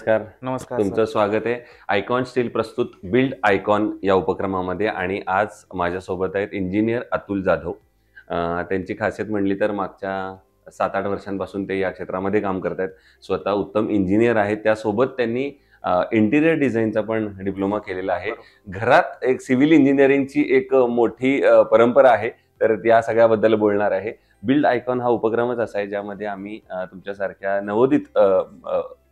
नमस्कार. नमस्कार सर. तुमचं स्वागत आहे आयकॉन स्टील प्रस्तुत बिल्ड आयकॉन या उपक्रमामध्ये. आणि आज माझ्यासोबत आहेत इंजिनियर अतुल जाधव. त्यांची खासियत म्हणली तर मागच्या 7-8 वर्षांपासून ते या क्षेत्रामध्ये काम करत आहेत. स्वतः उत्तम इंजिनियर आहेत. त्यासोबत त्यांनी इंटिरियर डिझाईनचा पण डिप्लोमा केलेला आहे. घरात एक सिव्हिल इंजिनिअरिंगची एक मोठी परंपरा आहे, तर त्या सगळ्याबद्दल बोलणार आहे. बिल्ड आयकॉन हा उपक्रमच असा आहे ज्यामध्ये आम्ही तुमच्यासारख्या नवोदित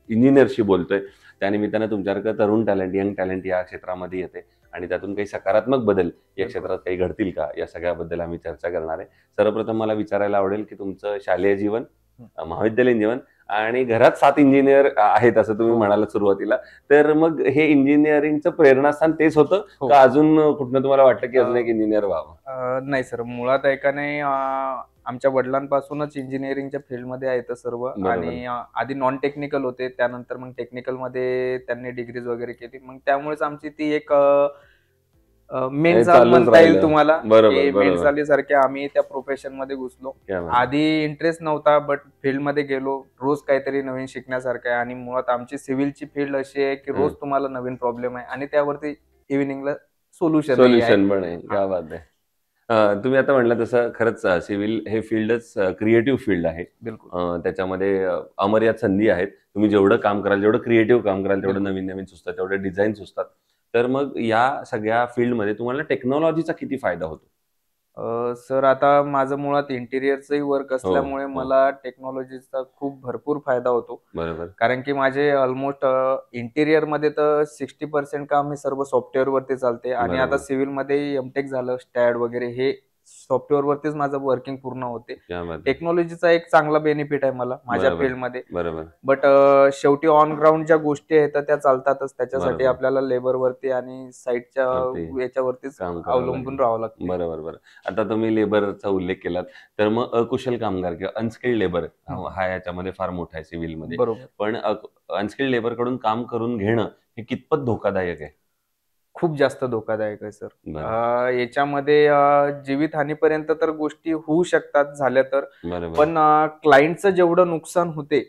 इंजिनियरशी बोलतोय. त्यानिमित्तानं तुमच्यासारखं तरुण टॅलेंट, यंग टॅलेंट या क्षेत्रामध्ये येते आणि त्यातून काही सकारात्मक बदल या क्षेत्रात काही घडतील का, या सगळ्याबद्दल आम्ही चर्चा करणार आहे. सर्वप्रथम मला विचारायला आवडेल की तुमचं शालेय जीवन, महाविद्यालयीन जीवन आणि घरात 7 इंजिनियर आहेत असं तुम्ही म्हणालात सुरुवातीला. तर मग हे इंजिनिअरिंगचं प्रेरणास्थान तेच होतं का अजून कुठनं तुम्हाला वाटलं की अजून एक इंजिनियर व्हावं? नाही सर, मुळात एकाने आमच्या वडिलांपासूनच इंजिनिअरिंगच्या फील्डमध्ये आहेत सर्व. आणि आधी नॉन टेक्निकल होते, त्यानंतर मग टेक्निकल मध्ये त्यांनी डिग्रीज वगैरे केली. मग त्यामुळेच आमची ती एक मेन चाल म्हणता येईल तुम्हाला. मेन चालीसारखे आम्ही त्या प्रोफेशन मध्ये घुसलो. आधी इंटरेस्ट नव्हता, बट फील्ड मध्ये गेलो. रोज काहीतरी नवीन शिकण्यासारखं आहे. आणि मुळात आमची सिव्हिलची फील्ड अशी आहे की रोज तुम्हाला नवीन प्रॉब्लेम आहे आणि त्यावरती इव्हिनिंगला सोल्युशन पण आहे. क्या बात आहे. तुम्ही आता म्हणलं तसं खरंच सिव्हिल हे फील्डच क्रिएटिव्ह फील्ड आहे. बिलकुल. त्याच्यामध्ये अमर्याद संधी आहेत. तुम्ही जेवढं काम कराल, जेवढं क्रिएटिव्ह काम कराल, तेवढं नवीन नवीन सुचतात, तेवढे डिझाईन सुचतात. तर मग या सगळ्या फील्डमध्ये तुम्हाला टेक्नॉलॉजीचा किती फायदा होतो? सर, आता माझं मुळात इंटिरियरचंही वर्क असल्यामुळे मला टेक्नॉलॉजीचा खूप भरपूर फायदा होतो. बरोबर. कारण की माझे ऑलमोस्ट इंटिरियर मध्ये तर 60% काम हे सर्व सॉफ्टवेअर वरती चालते. आणि आता सिव्हिल मध्ये एमटेक झालं, स्टॅड वगैरे, हे सॉफ्टवेअर वरतीच माझं वर्किंग पूर्ण होते. टेक्नॉलॉजीचा एक चांगला बेनिफिट आहे मला माझ्या फील्डमध्ये. बट शेवटी ऑन ग्राउंड ज्या गोष्टी आहेत त्या चालतातच. त्याच्यासाठी आपल्याला लेबर वरती आणि साईटच्या याच्यावरतीच अवलंबून राहावं लागतं. बरोबर. आता तुम्ही लेबरचा उल्लेख केलात, तर मग अकुशल कामगार किंवा अनस्किल्ड लेबर हा याच्यामध्ये फार मोठा आहे सिव्हिलमध्ये. पण अनस्किल्ड लेबर कडून काम करून घेणं हे कितपत धोकादायक आहे? खूप जास्त धोकादायक आहे सर. याच्यामध्ये जीवितहानीपर्यंत तर गोष्टी होऊ शकतात झाल्या तर. पण क्लायंटचं जेवढं नुकसान होते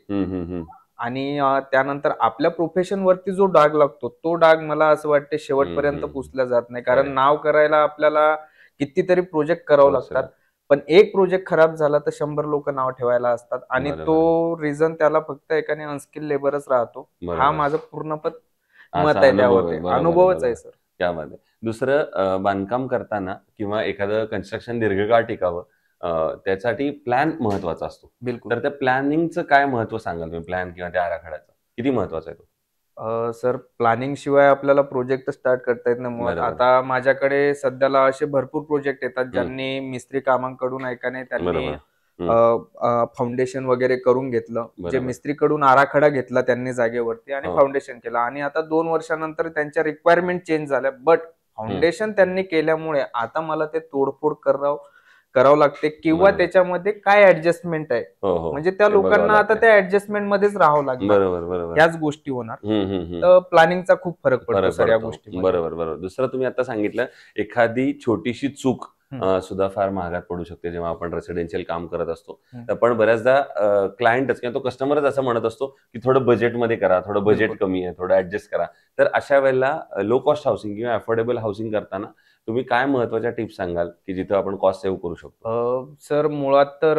आणि त्यानंतर आपल्या प्रोफेशन वरती जो डाग लागतो, तो डाग मला असं वाटते शेवटपर्यंत पुसला जात नाही. कारण नाव करायला आपल्याला कितीतरी प्रोजेक्ट करावं लागतात. पण एक प्रोजेक्ट खराब झाला तर 100 लोक नाव ठेवायला असतात. आणि तो रिझन त्याला फक्त एकाने अनस्किल लेबरच राहतो. हा माझं पूर्णपणे मत आहे त्यावरती. अनुभवच आहे सर. त्यामध्ये दुसरं, बांधकाम करताना किंवा एखादं कन्स्ट्रक्शन दीर्घकाळ टिकावं त्यासाठी प्लॅन महत्वाचा असतो. बिलकुल. तर त्या प्लॅनिंगचं काय महत्व सांगाल तुम्ही? प्लॅन किंवा त्या आराखड्याचं किती महत्वाचा आहे तो? सर, प्लॅनिंग शिवाय आपल्याला प्रोजेक्ट स्टार्ट करता येत नाही. आता माझ्याकडे सध्याला असे भरपूर प्रोजेक्ट येतात ज्यांनी मिस्त्री कामांकडून ऐकाने त्यांनी फाउंडेशन वगैरे करून घेतलं. जे मिस्त्रीकडून आराखडा घेतला त्यांनी जागेवरती आणि फाउंडेशन केलं. आणि आता 2 वर्षानंतर त्यांच्या रिक्वायरमेंट चेंज झाल्या. बट फाउंडेशन त्यांनी केल्यामुळे आता मला ते तोडफोड करावं लागते किंवा त्याच्यामध्ये काय ऍडजस्टमेंट आहे, म्हणजे त्या लोकांना आता त्या ऍडजस्टमेंट मध्येच राहावं लागणार. ह्याच गोष्टी होणार. तर प्लॅनिंगचा खूप फरक पडतो सर या गोष्टी. बरोबर. दुसरं तुम्ही आता सांगितलं, एखादी छोटीशी चूक सुद्धा फार महागात पडू शकते जेव्हा आपण रेसिडेन्शियल काम करत असतो. पण बऱ्याचदा क्लायंटच किंवा तो कस्टमरच असं म्हणत असतो की थोडं बजेटमध्ये करा, थोडं बजेट कमी आहे, थोडं ऍडजस्ट करा. तर अशा वेळेला लो कॉस्ट हाऊसिंग किंवा अफोर्डेबल हाऊसिंग करताना तुम्ही काय महत्वाच्या टिप्स सांगाल की जिथं आपण कॉस्ट सेव्ह करू शकतो? सर, मुळात तर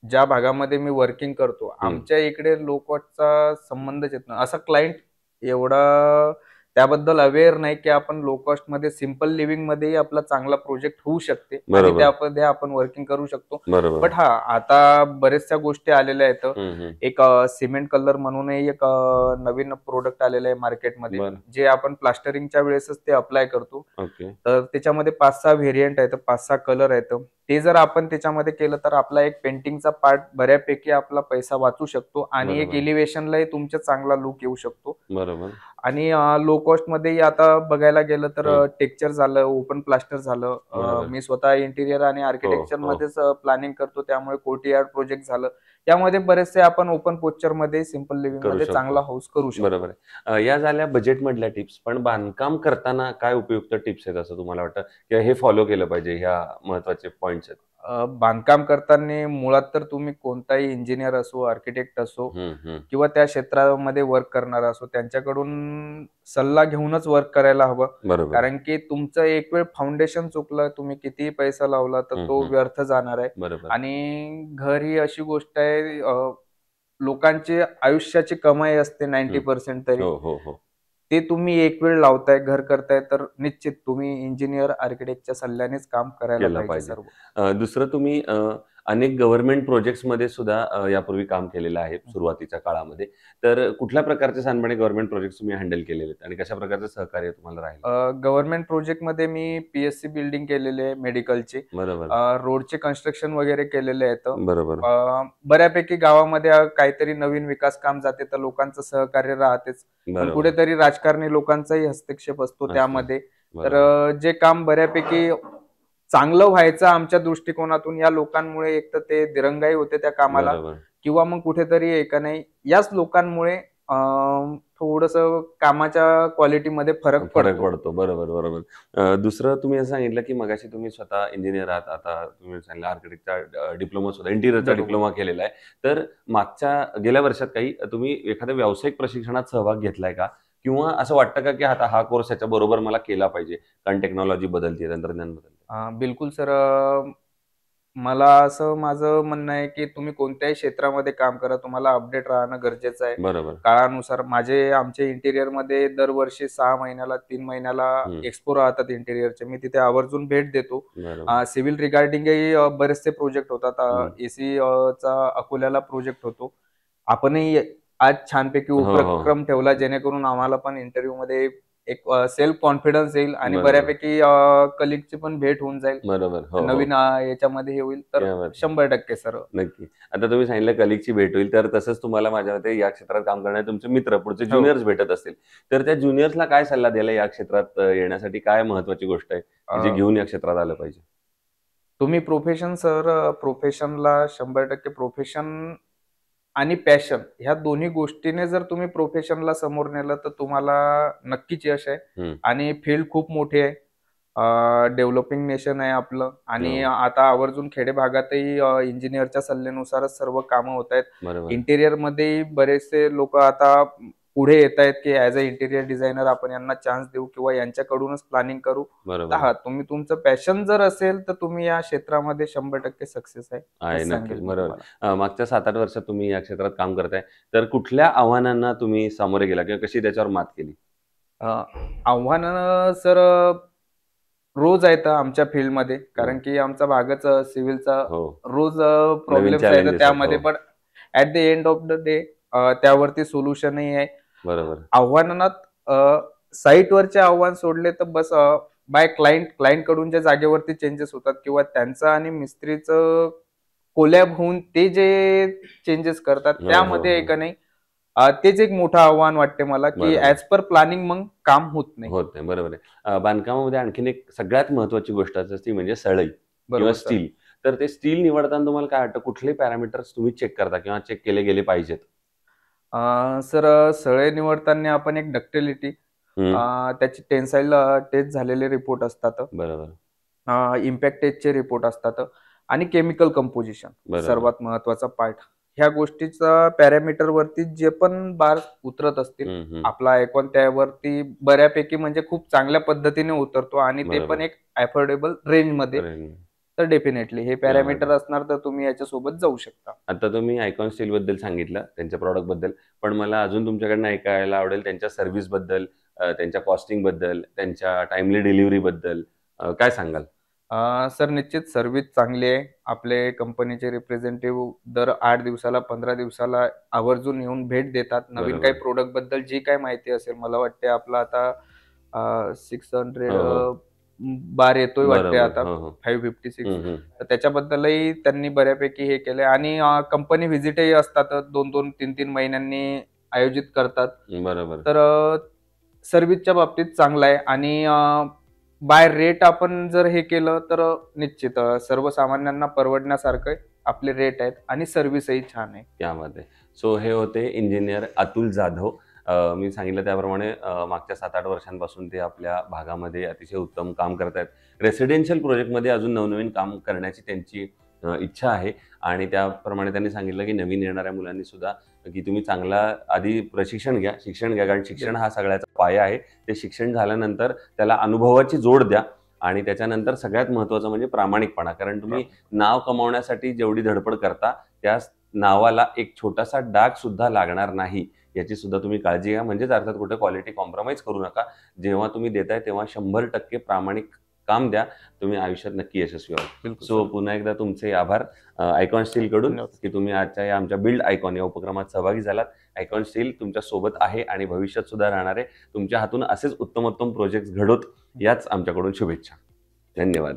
ज्या भागामध्ये मी वर्किंग करतो, आमच्या इकडे लो कॉस्टचा संबंधच येत नाही. असा क्लायंट एवढा त्याबद्दल अवेअर नाही की आपण लो कॉस्ट मध्ये सिंपल लिव्हिंग मध्येही आपला चांगला प्रोजेक्ट होऊ शकते आणि त्यामध्ये आपण वर्किंग करू शकतो. बट आता बरेचशा गोष्टी आलेल्या आहेत. एक सिमेंट कलर म्हणूनही एक नवीन प्रोडक्ट आलेलं आहे मार्केटमध्ये, जे आपण प्लास्टरिंगच्या वेळेसच ते अप्लाय करतो. तर त्याच्यामध्ये 5-6 व्हेरियंट आहेत, 5-6 कलर आहेत. ते जर आपण त्याच्यामध्ये केलं तर आपला एक पेंटिंगचा पार्ट बऱ्यापैकी आपला पैसा वाचू शकतो आणि एक एलिव्हेशनलाही तुमचा चांगला लुक येऊ शकतो. आणि लो कॉस्ट मध्ये आता बघायला गेलं तर हम्म. टेक्स्चर झालं, ओपन प्लास्टर झालं. बरोबर. मी स्वतः इंटिरियर आणि हो आर्किटेक्चर हो. मध्येच प्लॅनिंग करतो, त्यामुळे कोर्टियार्ड प्रोजेक्ट झालं. यामध्ये बरेचसे आपण ओपन पोस्चर मध्ये, सिम्पल लिव्हिंग करू मध्ये शकतो. चांगला हाऊस करू बरोबर शकतो. आहे. या झाल्या बजेटमधल्या टिप्स. पण बांधकाम करताना काय उपयुक्त टिप्स आहेत असं तुम्हाला वाटतं? किंवा हे फॉलो केलं पाहिजे, ह्या महत्त्वाचे पॉइंट्स आहेत? बांधकाम करताना मुळात तर तुम्ही कोणताही इंजिनियर असो, आर्किटेक्ट असो हं, हं. किंवा त्या क्षेत्रामध्ये वर्क करणारा असो, त्यांच्याकडून सल्ला घेऊनच वर्क करायला हवं. बरोबर आहे. कारण की तुमचं एक वेळ फाउंडेशन चुकलं, तुम्ही कितीही पैसा लावला तर हं, तो हं. व्यर्थ जाणार आहे. बरोबर. आणि घर ही अशी गोष्ट आहे, लोकांची आयुष्याची कमाई असते हं. 90% तरी. हो, हो, हो. ते तुम्ही एक वेळ लावताय, घर करताय, तर निश्चित तुम्ही इंजिनियर, आर्किटेक्टच्या सल्ल्यानेच काम करायला केलं पाहिजे पाहिजे. सर्व. दुसरं तुम्ही अनेक गव्हर्नमेंट प्रोजेक्ट्समध्ये सुद्धा यापूर्वी काम केलेलं आहे सुरुवातीच्या काळामध्ये. तर कुठल्या प्रकारचे सांडपाणी गव्हर्नमेंट प्रोजेक्ट्स तुम्ही हँडल केलेले आहेत आणि कशा प्रकारचं सहकार्य तुम्हाला राहिलं? गव्हर्नमेंट प्रोजेक्टमध्ये मी पी-एस-सी बिल्डिंग केलेली आहे मेडिकलची. बरोबर. रोडचे कन्स्ट्रक्शन वगैरे केलेले आहेत. बरोबर. बऱ्यापैकी गावामध्ये काहीतरी नवीन विकास काम जाते तर लोकांचं सहकार्य राहतेच. पण बरोबर. कुठेतरी राजकारणी लोकांचाही हस्तक्षेप असतो असतं. त्यामध्ये. तर बरोबर. जे काम बऱ्यापैकी चांगलं व्हायचं आमच्या दृष्टिकोनातून, या लोकांमुळे एक तर ते दिरंगाई होते त्या कामाला, बरोबर. किंवा मग कुठेतरी एका नाही याच लोकांमुळे थोडंसं कामाच्या क्वालिटीमध्ये फरक फरक पडतो. पडतो. बरोबर, बरोबर. दुसरं तुम्ही असं सांगितलं, की मगाशी तुम्ही स्वतः इंजिनिअर आहात. आता तुम्ही सांगितलं आर्किटेक्टचा डिप्लोमा सुद्धा इंटिरियरचा बरोबर. डिप्लोमा केलेला आहे. तर गेल्या वर्षात काही तुम्ही एखाद्या व्यावसायिक प्रशिक्षणात सहभाग घेतलाय का? किंवा असं वाटतं का, की आता हा कोर्स ह्याच्याबरोबर मला केला पाहिजे, कारण टेक्नॉलॉजी बदलते, तंत्रज्ञान बदलते? बिलकुल सर. मला असं माझं म्हणणं आहे, की तुम्ही कोणत्याही क्षेत्रामध्ये काम करा, तुम्हाला अपडेट राहणं गरजेचं आहे. बरोबर. काळानुसार आमचे इंटिरियरमध्ये दरवर्षी 6 महिन्याला, 3 महिन्याला हं. एक्सपो राहतात इंटिरियरचे. मी तिथे आवर्जून भेट देतो. बरोबर. सिव्हिल रिगार्डिंगही बरेचसे प्रोजेक्ट होतात. हं. एसी चा अकोल्याला प्रोजेक्ट होतो. आपणही आज छानपैकी हो, हो. उपक्रम ठेवला, जेणेकरून आम्हाला पण इंटरव्ह्यूमध्ये एक सेल्फ कॉन्फिडन्स येईल आणि बरोबर. बऱ्यापैकी कलीगची पण भेट होऊन जाईल. बरोबर. हो, हो. नवीन याच्यामध्ये हे होईल तर क्या बात है! 100% सर. नक्की. आता तुम्ही सांगितलं कलीगची भेट होईल, तर तसंच तुम्हाला माझ्या मते या क्षेत्रात काम करणारे तुमचे मित्र, पुढचे हो. ज्युनियर्स भेटत असतील. तर त्या ज्युनियर्सला काय सल्ला द्याल या क्षेत्रात येण्यासाठी? काय महत्त्वाची गोष्ट आहे, की जे अ, घेऊन या क्षेत्रात आलं पाहिजे? तुम्ही प्रोफेशनला 100% प्रोफेशन आणि पॅशन ह्या दोन्ही गोष्टीने जर तुम्ही प्रोफेशनला समोर नेलं तर तुम्हाला नक्कीच यश आहे. हं. आणि फील्ड खूप मोठी आहे. डेव्हलपिंग नेशन आहे आपलं, आणि हो. आता आवर्जून खेडे भागातही इंजिनिअरच्या सल्ल्यानुसारच सर्व कामं होत आहेत. बरोबर. इंटिरियरमध्येही बरेचसे लोक आता पुढे येत आहेत, की ॲज अ इंटिरियर डिझायनर आपण यांना चान्स देऊ किंवा यांच्याकडूनच प्लॅनिंग करू. तर बरोबर. हा, तुम्ही तुमचं पॅशन जर असेल तर तुम्ही या क्षेत्रामध्ये 100% सक्सेस आहे आहे असं नक्कीच. सांगेल मी बरोबर. तुम्हाला. मागच्या 7-8 वर्षात तुम्ही या क्षेत्रात काम करताय. तर कुठल्या आव्हानांना तुम्ही सामोरे गेला किंवा कशी त्याच्यावर मात केली? अ, आव्हानं सर रोज आहेत आमच्या फील्डमध्ये, कारण हं. की आमचा भागच सिव्हिलचा हो. रोज नवीन प्रॉब्लेम्स आहेत चॅलेंजेस आहेत. त्यामध्ये. हो. पण at the end of the day त्यावरती सोल्युशनही आहे. बरोबर. आव्हानात साईटवरचे आव्हान सोडले तर बस बाय क्लायंटकडून ज्या जागेवरती चेंजेस होतात किंवा त्यांचं आणि मिस्त्रीचं कोलॅब होऊन ते जे चेंजेस करतात हो, हो, त्यामध्ये हो. का नाही, तेच एक मोठं आव्हान वाटते मला, की बरोबर. ॲज पर प्लॅनिंग मग काम होत नाही. होत नाही. बरोबर आहे. बांधकामामध्ये आणखीन एक सगळ्यात महत्त्वाची गोष्ट असते ती म्हणजे सळई किंवा बरोबर सर. स्टील. तर ते स्टील निवडताना तुम्हाला काय वाटतं, कुठले पॅरामीटर्स तुम्ही चेक करता किंवा चेक केले गेले पाहिजेत? सर, सळे निवडताना आपण एक डक्टिलिटी, हं. त्याची टेन्साईल टेस्ट झालेले रिपोर्ट असतात. बरोबर, इम्पॅक्ट टेस्टचे रिपोर्ट असतात आणि केमिकल कंपोजिशन बरोबर. सर्वात महत्वाचा पार्ट. ह्या गोष्टीचा पॅरामीटरवरती जे पण बार उतरत असतील, हं, हं. आपला आयकॉन त्यावरती बऱ्यापैकी म्हणजे खूप चांगल्या पद्धतीने उतरतो, आणि ते पण बरोबर. एक अफोर्डेबल रेंजमध्ये. अरे, तर डेफिनेटली हे क्या बात पॅरामीटर है! असणार तर तुम्ही याच्यासोबत जाऊ शकता. आता तुम्ही आयकॉन स्टीलबद्दल सांगितलं, त्यांच्या प्रॉडक्टबद्दल. पण मला अजून तुमच्याकडनं ऐकायला आवडेल त्यांच्या सर्व्हिसबद्दल, त्यांच्या कॉस्टिंगबद्दल, त्यांच्या टाईमली डिलिव्हरीबद्दल. काय सांगाल? सर, निश्चित सर्व्हिस चांगली आहे. आपले कंपनीचे रिप्रेझेंटेटिव्ह दर 8 दिवसाला, 15 दिवसाला आवर्जून येऊन भेट देतात. नवीन काही बरोबर. प्रॉडक्टबद्दल जी काही माहिती असेल, मला वाटते आपला आता 600 हो, हो. बार येतोय वाटते बरोबर. आता, हो, हो. 556. हं, हं. तर त्याच्याबद्दलही त्यांनी बऱ्यापैकी हे केलंय, आणि कंपनी व्हिजिटही असतात 2-2, 3-3 महिन्यांनी आयोजित करतात. बरोबर. तर सर्व्हिसच्या बाबतीत चांगला आहे आणि बाय रेट आपण जर हे केलं तर निश्चित सर्वसामान्यांना परवडण्यासारखं आपले रेट आहेत आणि सर्व्हिसही छान आहे यामध्ये. सो हे होते इंजिनियर अतुल जाधव. मी सांगितलं त्याप्रमाणे मागच्या 7-8 वर्षांपासून ते आपल्या भागामध्ये अतिशय उत्तम काम करत आहेत. रेसिडेन्शियल प्रोजेक्टमध्ये अजून नवनवीन काम करण्याची त्यांची इच्छा आहे आणि त्याप्रमाणे त्यांनी सांगितलं की नवीन येणाऱ्या मुलांनी सुद्धा की तुम्ही चांगला आधी शिक्षण घ्या, कारण शिक्षण हा सगळ्याचा पाया आहे. ते शिक्षण झाल्यानंतर त्याला अनुभवाची जोड द्या आणि त्याच्यानंतर सगळ्यात महत्त्वाचं म्हणजे प्रामाणिकपणा. कारण तुम्ही नाव कमावण्यासाठी जेवढी धडपड करता त्या नावाला एक छोटासा डाग सुद्धा लागणार नाही याची सुद्धा तुम्ही काळजी घ्या. म्हणजेच अर्थात कुठे क्वालिटी कॉम्प्रोमाइज करू नका. जेव्हा तुम्ही देताय तेव्हा 100% प्रामाणिक काम द्या. तुम्ही आयुष्यात नक्की यशस्वी व्हाल. सो पुन्हा एकदा तुमचे आभार आयकॉन स्टील कडून की तुम्ही आजच्या या आमच्या बिल्ड आयकॉन या उपक्रमात सहभागी झालात. आयकॉन स्टील तुमच्या सोबत आहे आणि भविष्यात सुद्धा राहणार आहे. तुमच्या हातून असेच उत्तम प्रोजेक्ट घडोत याच आमच्याकडून शुभेच्छा. धन्यवाद.